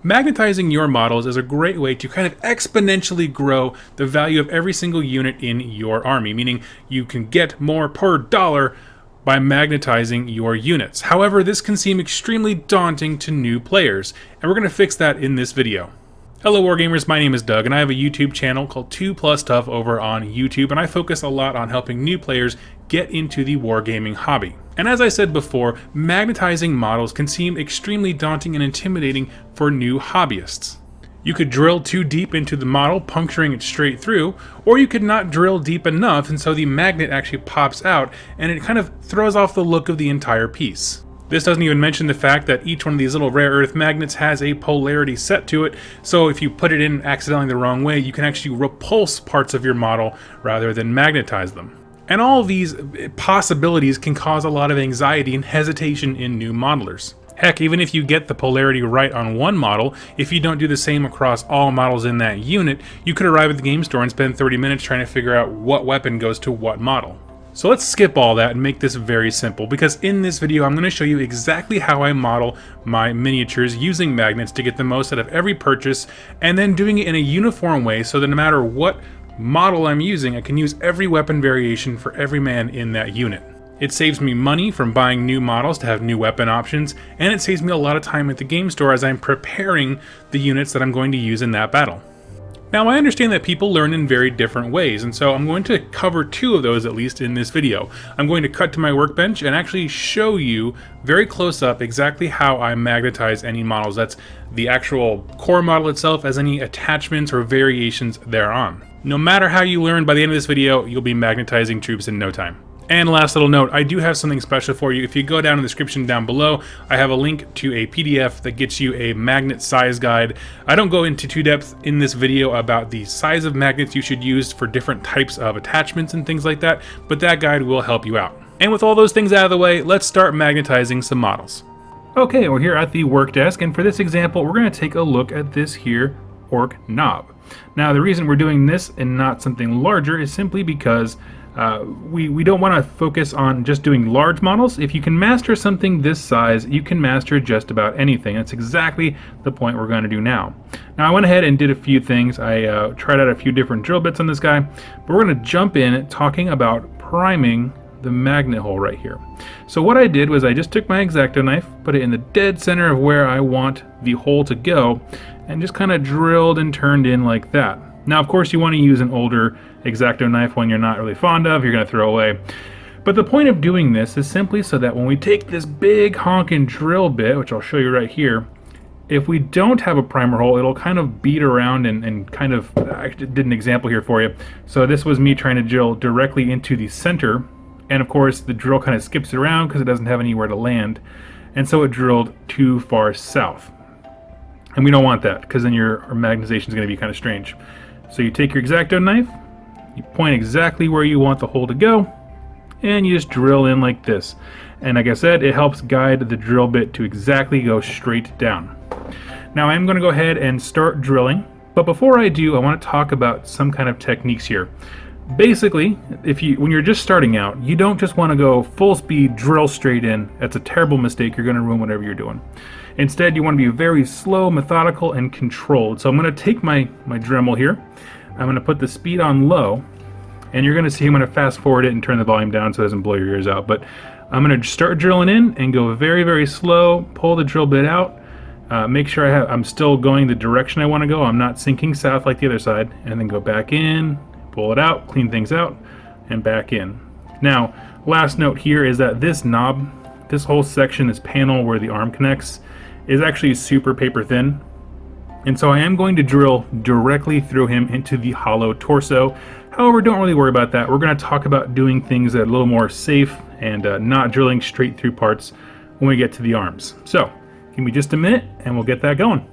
Magnetizing your models is a great way to kind of exponentially grow the value of every single unit in your army, meaning you can get more per dollar by magnetizing your units. However, this can seem extremely daunting to new players, and we're going to fix that in this video. Hello Wargamers, my name is Doug, and I have a YouTube channel called 2+ Tough over on YouTube, and I focus a lot on helping new players get into the wargaming hobby. And as I said before, magnetizing models can seem extremely daunting and intimidating for new hobbyists. You could drill too deep into the model, puncturing it straight through, or you could not drill deep enough and so the magnet actually pops out and it kind of throws off the look of the entire piece. This doesn't even mention the fact that each one of these little rare earth magnets has a polarity set to it, so if you put it in accidentally the wrong way, you can actually repulse parts of your model rather than magnetize them. And all of these possibilities can cause a lot of anxiety and hesitation in new modelers. Heck, even if you get the polarity right on one model, if you don't do the same across all models in that unit, you could arrive at the game store and spend 30 minutes trying to figure out what weapon goes to what model. So let's skip all that and make this very simple, because in this video I'm going to show you exactly how I model my miniatures using magnets to get the most out of every purchase, and then doing it in a uniform way so that no matter what model I'm using, I can use every weapon variation for every man in that unit. It saves me money from buying new models to have new weapon options, and it saves me a lot of time at the game store as I'm preparing the units that I'm going to use in that battle. Now, I understand that people learn in very different ways, and so I'm going to cover two of those at least in this video. I'm going to cut to my workbench and actually show you very close up exactly how I magnetize any models. That's the actual core model itself, as any attachments or variations thereon. No matter how you learn, by the end of this video, you'll be magnetizing troops in no time. And last little note, I do have something special for you. If you go down in the description down below, I have a link to a PDF that gets you a magnet size guide. I don't go into too depth in this video about the size of magnets you should use for different types of attachments and things like that, but that guide will help you out. And with all those things out of the way, let's start magnetizing some models. Okay, we're here at the work desk, and for this example, we're going to take a look at this here orc knob. Now, the reason we're doing this and not something larger is simply because we don't want to focus on just doing large models. If you can master something this size, you can master just about anything. That's exactly the point we're going to do now. Now, I went ahead and did a few things. I tried out a few different drill bits on this guy, but we're going to jump in talking about priming the magnet hole right here. So what I did was I just took my X-Acto knife, put it in the dead center of where I want the hole to go, and just kind of drilled and turned in like that. Now, of course, you want to use an older X-Acto knife, one you're not really fond of, you're going to throw away. But the point of doing this is simply so that when we take this big honking drill bit, which I'll show you right here, if we don't have a primer hole, it'll kind of beat around and kind of, I did an example here for you. So this was me trying to drill directly into the center, and of course the drill kind of skips around because it doesn't have anywhere to land, and so it drilled too far south. And we don't want that, because then your magnetization is going to be kind of strange. So you take your X-Acto knife, you point exactly where you want the hole to go, and you just drill in like this. And like I said, it helps guide the drill bit to exactly go straight down. Now I'm going to go ahead and start drilling, but before I do, I want to talk about some kind of techniques here. Basically, when you're just starting out, you don't just want to go full speed, drill straight in. That's a terrible mistake. You're going to ruin whatever you're doing. Instead, you want to be very slow, methodical, and controlled. So I'm going to take my Dremel here. I'm going to put the speed on low, and you're going to see I'm going to fast forward it and turn the volume down so it doesn't blow your ears out. But I'm going to start drilling in and go very, very slow, pull the drill bit out, make sure I'm still going the direction I want to go. I'm not sinking south like the other side, and then go back in, pull it out, clean things out, and back in. Now, last note here is that this knob, this whole section, this panel where the arm connects, is actually super paper thin. And so I am going to drill directly through him into the hollow torso. However, don't really worry about that. We're going to talk about doing things that are a little more safe and not drilling straight through parts when we get to the arms. So, give me just a minute and we'll get that going.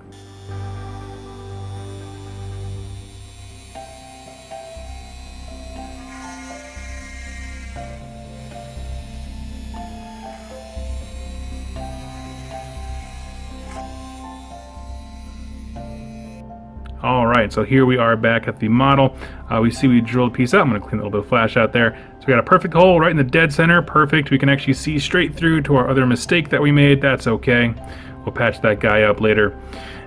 Alright, so here we are back at the model. We see we drilled a piece out. I'm going to clean a little bit of flash out there. So we got a perfect hole right in the dead center. Perfect. We can actually see straight through to our other mistake that we made. That's okay. We'll patch that guy up later.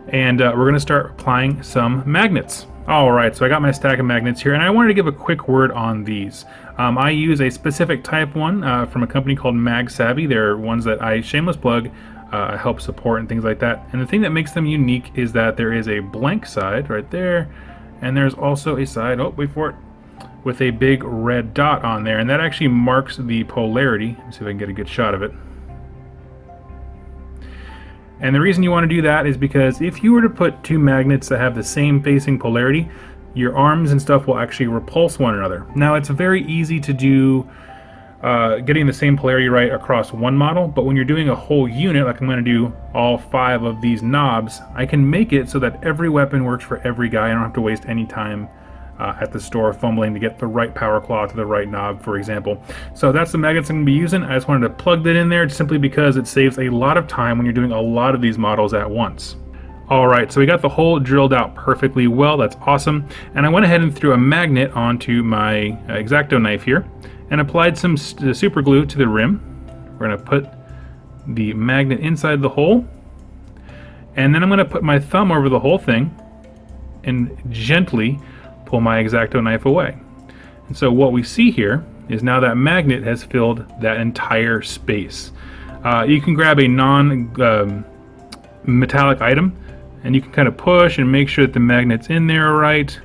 And we're going to start applying some magnets. Alright, so I got my stack of magnets here, and I wanted to give a quick word on these. I use a specific type one from a company called MagSavvy. They're ones that I, shameless plug, help support and things like that. And the thing that makes them unique is that there is a blank side right there, and there's also a side, oh, wait for it, with a big red dot on there, and that actually marks the polarity. Let's see if I can get a good shot of it. And the reason you want to do that is because if you were to put two magnets that have the same facing polarity, your arms and stuff will actually repulse one another. Now, it's very easy to do getting the same polarity right across one model, but when you're doing a whole unit, like I'm going to do all 5 of these knobs, I can make it so that every weapon works for every guy. I don't have to waste any time at the store fumbling to get the right power claw to the right knob, for example. So that's the magnets I'm going to be using. I just wanted to plug that in there simply because it saves a lot of time when you're doing a lot of these models at once. Alright, so we got the hole drilled out perfectly well. That's awesome. And I went ahead and threw a magnet onto my X-Acto knife here and applied some super glue to the rim. We're going to put the magnet inside the hole, and then I'm going to put my thumb over the whole thing and gently pull my X-Acto knife away. And so what we see here is now that magnet has filled that entire space. You can grab a non-metallic item and you can kind of push and make sure that the magnet's in there right,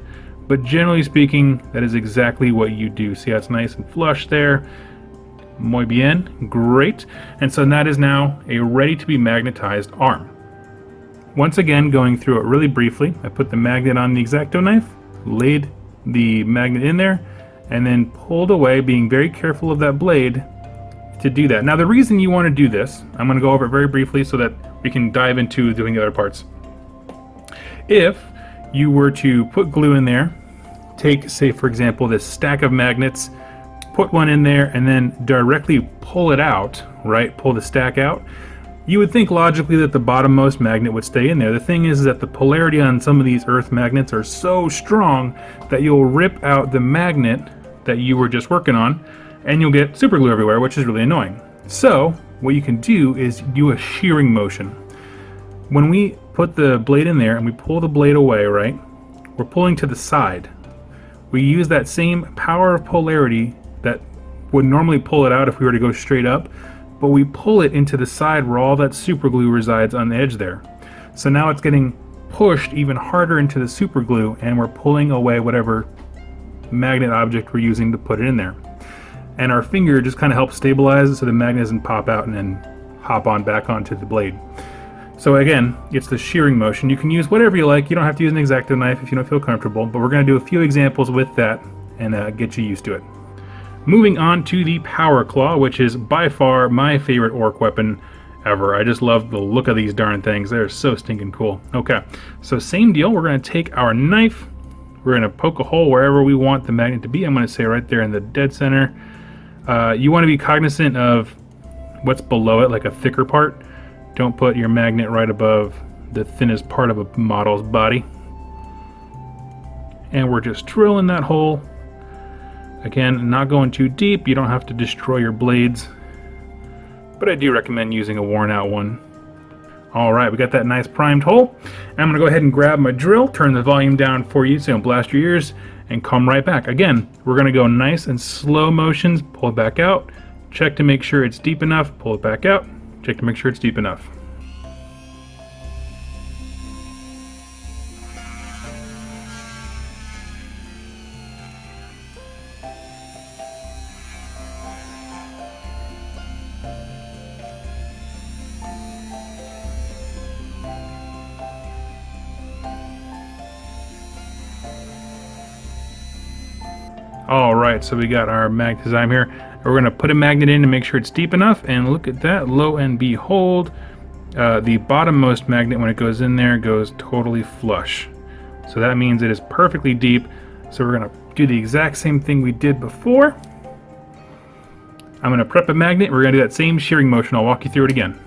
but generally speaking, that is exactly what you do. See how it's nice and flush there? Muy bien, great. And so that is now a ready to be magnetized arm. Once again, going through it really briefly, I put the magnet on the X-Acto knife, laid the magnet in there, and then pulled away, being very careful of that blade to do that. Now, the reason you want to do this, I'm going to go over it very briefly so that we can dive into doing the other parts. If you were to put glue in there, take, say, for example, this stack of magnets, put one in there, and then directly pull it out, right? Pull the stack out. You would think logically that the bottommost magnet would stay in there. The thing is that the polarity on some of these earth magnets are so strong that you'll rip out the magnet that you were just working on, and you'll get super glue everywhere, which is really annoying. So what you can do is do a shearing motion. When we put the blade in there and we pull the blade away, right, we're pulling to the side. We use that same power of polarity that would normally pull it out if we were to go straight up, but we pull it into the side where all that super glue resides on the edge there. So now it's getting pushed even harder into the super glue, and we're pulling away whatever magnet object we're using to put it in there. And our finger just kind of helps stabilize it so the magnet doesn't pop out and then hop on back onto the blade. So again, it's the shearing motion. You can use whatever you like. You don't have to use an X-Acto knife if you don't feel comfortable, but we're going to do a few examples with that and get you used to it. Moving on to the Power Claw, which is by far my favorite orc weapon ever. I just love the look of these darn things. They're so stinking cool. Okay, so same deal. We're going to take our knife. We're going to poke a hole wherever we want the magnet to be. I'm going to say right there in the dead center. You want to be cognizant of what's below it, like a thicker part. Don't put your magnet right above the thinnest part of a model's body. And we're just drilling that hole. Again, not going too deep. You don't have to destroy your blades, but I do recommend using a worn out one. Alright, we got that nice primed hole. And I'm going to go ahead and grab my drill, turn the volume down for you so you don't blast your ears, and come right back. Again, we're going to go nice and slow motions, pull it back out, check to make sure it's deep enough, pull it back out, check to make sure it's deep enough. Alright, so we got our Magnetizing here. We're going to put a magnet in to make sure it's deep enough, and look at that, lo and behold, the bottommost magnet, when it goes in there, goes totally flush. So that means it is perfectly deep. So we're going to do the exact same thing we did before. I'm going to prep a magnet. We're going to do that same shearing motion. I'll walk you through it again.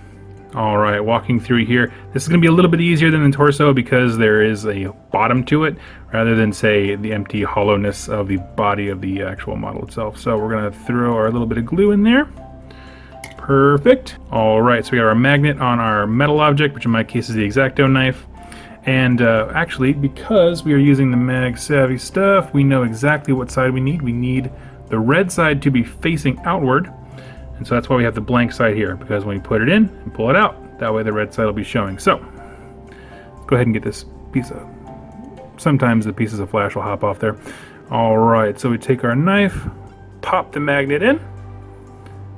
Alright, walking through here. This is going to be a little bit easier than the torso because there is a bottom to it, rather than, say, the empty hollowness of the body of the actual model itself. So we're going to throw our little bit of glue in there. Perfect. Alright, so we got our magnet on our metal object, which in my case is the X-Acto knife. And actually, because we are using the Mag Savvy stuff, we know exactly what side we need. We need the red side to be facing outward. And so that's why we have the blank side here, because when you put it in and pull it out, that way the red side will be showing. So, let's go ahead and get this piece of... Sometimes the pieces of flash will hop off there. Alright, so we take our knife, pop the magnet in,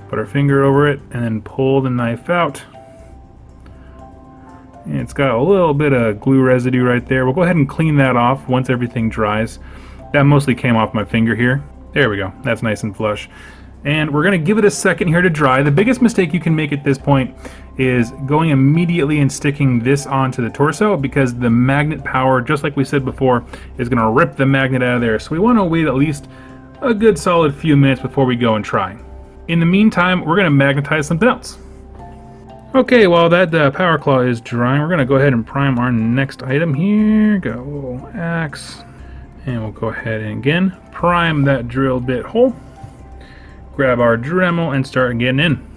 put our finger over it, and then pull the knife out. And it's got a little bit of glue residue right there. We'll go ahead and clean that off once everything dries. That mostly came off my finger here. There we go. That's nice and flush. And we're going to give it a second here to dry. The biggest mistake you can make at this point is going immediately and sticking this onto the torso, because the magnet power, just like we said before, is going to rip the magnet out of there. So we want to wait at least a good solid few minutes before we go and try. In the meantime, we're going to magnetize something else. Okay, while that power claw is drying, we're going to go ahead and prime our next item here. Got a little axe. And we'll go ahead and again prime that drill bit hole. Grab our Dremel and start getting in.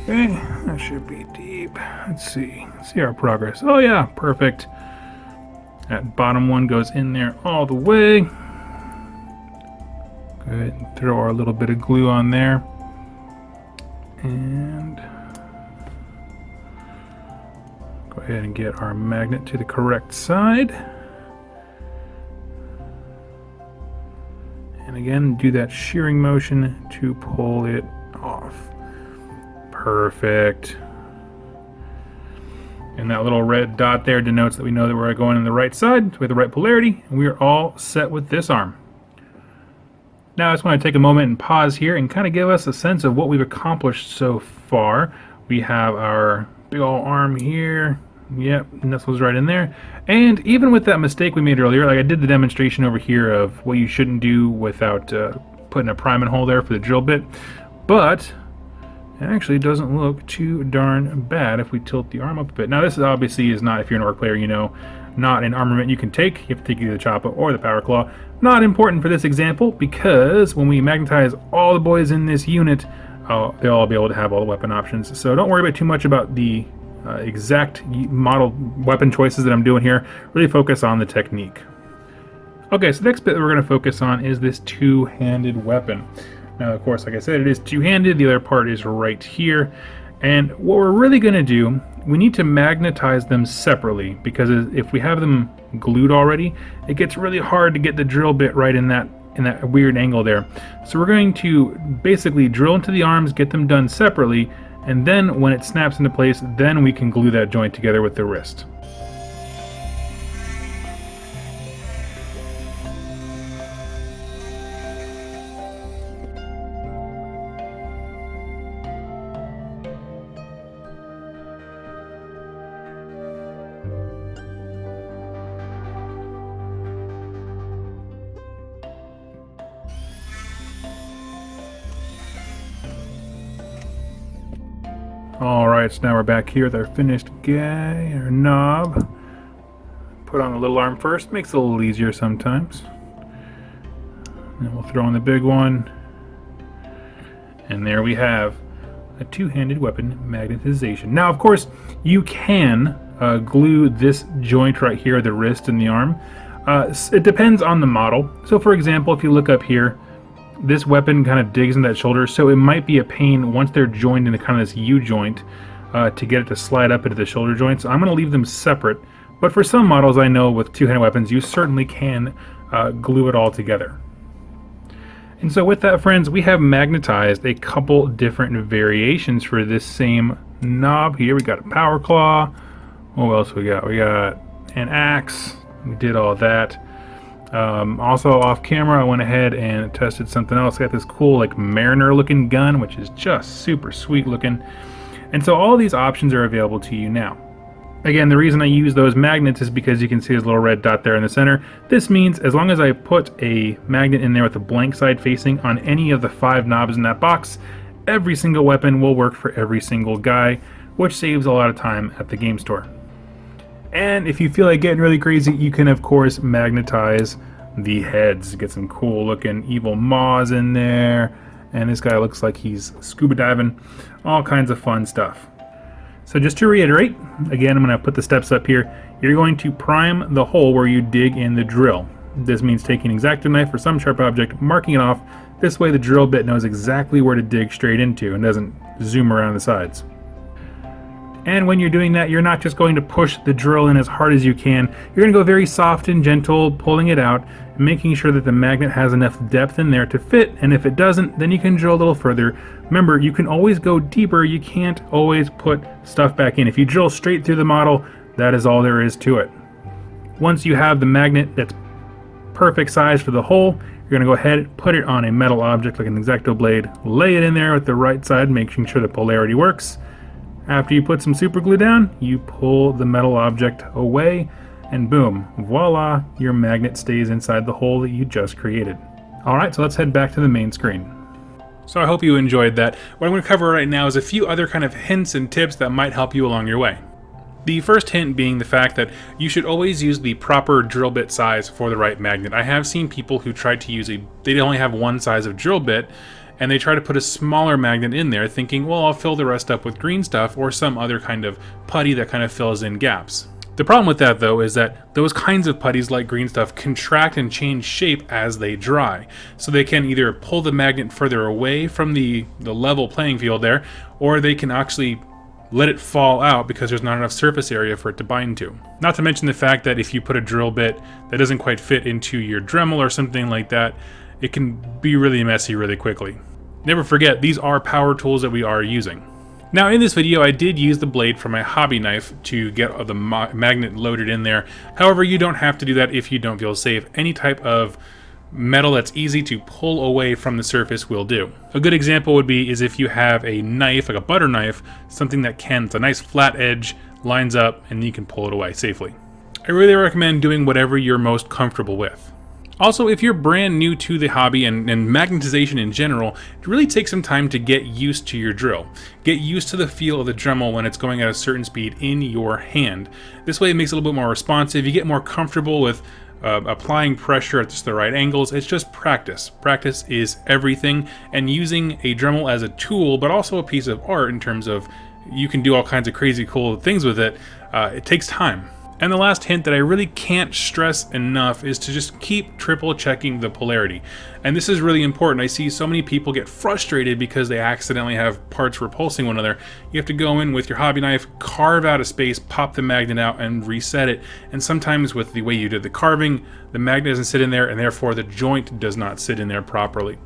Okay, that should be deep. Let's see our progress. Oh yeah, perfect. That bottom one goes in there all the way. Go ahead and throw our little bit of glue on there. And go ahead and get our magnet to the correct side. And again, do that shearing motion to pull it off. Perfect. And that little red dot there denotes that we know that we're going on the right side with the right polarity, and we are all set with this arm. Now I just want to take a moment and pause here and kind of give us a sense of what we've accomplished so far. We have our big old arm here. Yep, nestles right in there. And even with that mistake we made earlier, like I did the demonstration over here of what you shouldn't do without putting a priming hole there for the drill bit, but it actually doesn't look too darn bad if we tilt the arm up a bit. Now this is obviously is not, if you're an orc player, you know, not an armament you can take. You have to take either the chopper or the power claw. Not important for this example, because when we magnetize all the boys in this unit, they'll all be able to have all the weapon options. So don't worry about too much about the exact model weapon choices that I'm doing here. Really focus on the technique. Okay, so the next bit that we're going to focus on is this two-handed weapon. Now, of course, like I said, it is two-handed. The other part is right here. And what we're really going to do, we need to magnetize them separately, because if we have them glued already, it gets really hard to get the drill bit right in that weird angle there. So we're going to basically drill into the arms, get them done separately, and then when it snaps into place, then we can glue that joint together with the wrist. Alright, so now we're back here with our finished guy, or knob. Put on the little arm first, makes it a little easier sometimes. And we'll throw in the big one. And there we have a two-handed weapon magnetization. Now, of course, you can glue this joint right here, the wrist and the arm. It depends on the model. So for example, if you look up here, this weapon kind of digs in that shoulder, so it might be a pain once they're joined into kind of this U-joint to get it to slide up into the shoulder joint. So I'm going to leave them separate, but for some models I know with two-handed weapons you certainly can glue it all together. And so with that, friends, we have magnetized a couple different variations for this same knob here. We got a power claw. What else we got? We got an axe. We did all that. Also off camera, I went ahead and tested something else. Got this cool like mariner looking gun, which is just super sweet looking. And so all these options are available to you now. Again, the reason I use those magnets is because you can see this little red dot there in the center. This means as long as I put a magnet in there with a blank side facing on any of the 5 knobs in that box, every single weapon will work for every single guy, which saves a lot of time at the game store. And if you feel like getting really crazy, you can of course magnetize the heads. Get some cool looking evil maws in there. And this guy looks like he's scuba diving. All kinds of fun stuff. So just to reiterate, again, I'm going to put the steps up here. You're going to prime the hole where you dig in the drill. This means taking an X-Acto knife or some sharp object, marking it off. This way the drill bit knows exactly where to dig straight into and doesn't zoom around the sides. And when you're doing that, you're not just going to push the drill in as hard as you can. You're going to go very soft and gentle, pulling it out, making sure that the magnet has enough depth in there to fit, and if it doesn't, then you can drill a little further. Remember, you can always go deeper. You can't always put stuff back in. If you drill straight through the model, that is all there is to it. Once you have the magnet that's perfect size for the hole, you're going to go ahead, put it on a metal object like an X-Acto blade, lay it in there with the right side, making sure the polarity works. After you put some super glue down, you pull the metal object away, and boom, voila, your magnet stays inside the hole that you just created. Alright, so let's head back to the main screen. So I hope you enjoyed that. What I'm going to cover right now is a few other kind of hints and tips that might help you along your way. The first hint being the fact that you should always use the proper drill bit size for the right magnet. I have seen people who try to use they only have one size of drill bit, and they try to put a smaller magnet in there thinking, well, I'll fill the rest up with green stuff or some other kind of putty that kind of fills in gaps. The problem with that, though, is that those kinds of putties like green stuff contract and change shape as they dry. So they can either pull the magnet further away from the level playing field there, or they can actually let it fall out because there's not enough surface area for it to bind to. Not to mention the fact that if you put a drill bit that doesn't quite fit into your Dremel or something like that, it can be really messy really quickly. Never forget, these are power tools that we are using. Now in this video I did use the blade from my hobby knife to get the magnet loaded in there. However, you don't have to do that if you don't feel safe. Any type of metal that's easy to pull away from the surface will do. A good example would be if you have a knife, like a butter knife, something that it's a nice flat edge, lines up, and you can pull it away safely. I really recommend doing whatever you're most comfortable with. Also, if you're brand new to the hobby and magnetization in general, it really takes some time to get used to your drill. Get used to the feel of the Dremel when it's going at a certain speed in your hand. This way it makes it a little bit more responsive. You get more comfortable with applying pressure at just the right angles. It's just practice. Practice is everything, and using a Dremel as a tool, but also a piece of art in terms of you can do all kinds of crazy cool things with it. It takes time. And the last hint that I really can't stress enough is to just keep triple checking the polarity. And this is really important. I see so many people get frustrated because they accidentally have parts repulsing one another. You have to go in with your hobby knife, carve out a space, pop the magnet out, and reset it. And sometimes with the way you did the carving, the magnet doesn't sit in there, and therefore the joint does not sit in there properly.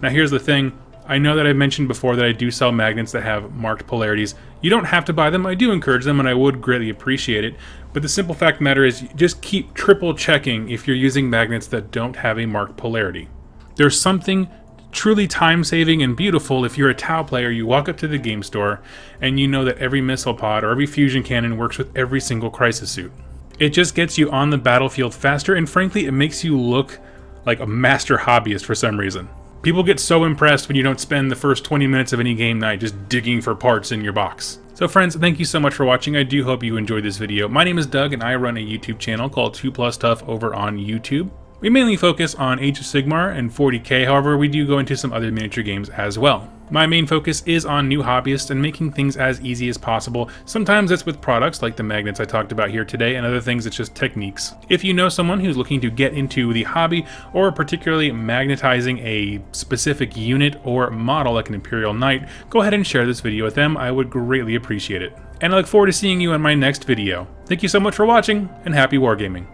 Now here's the thing. I know that I've mentioned before that I do sell magnets that have marked polarities. You don't have to buy them. I do encourage them, and I would greatly appreciate it. But the simple fact of the matter is, just keep triple checking if you're using magnets that don't have a marked polarity. There's something truly time-saving and beautiful if you're a Tau player, you walk up to the game store, and you know that every missile pod or every fusion cannon works with every single crisis suit. It just gets you on the battlefield faster, and frankly, it makes you look like a master hobbyist for some reason. People get so impressed when you don't spend the first 20 minutes of any game night just digging for parts in your box. So friends, thank you so much for watching. I do hope you enjoyed this video. My name is Doug, and I run a YouTube channel called 2+ Tough over on YouTube. We mainly focus on Age of Sigmar and 40k, however we do go into some other miniature games as well. My main focus is on new hobbyists and making things as easy as possible. Sometimes it's with products like the magnets I talked about here today, and other things it's just techniques. If you know someone who's looking to get into the hobby, or particularly magnetizing a specific unit or model like an Imperial Knight, go ahead and share this video with them. I would greatly appreciate it. And I look forward to seeing you in my next video. Thank you so much for watching, and happy wargaming.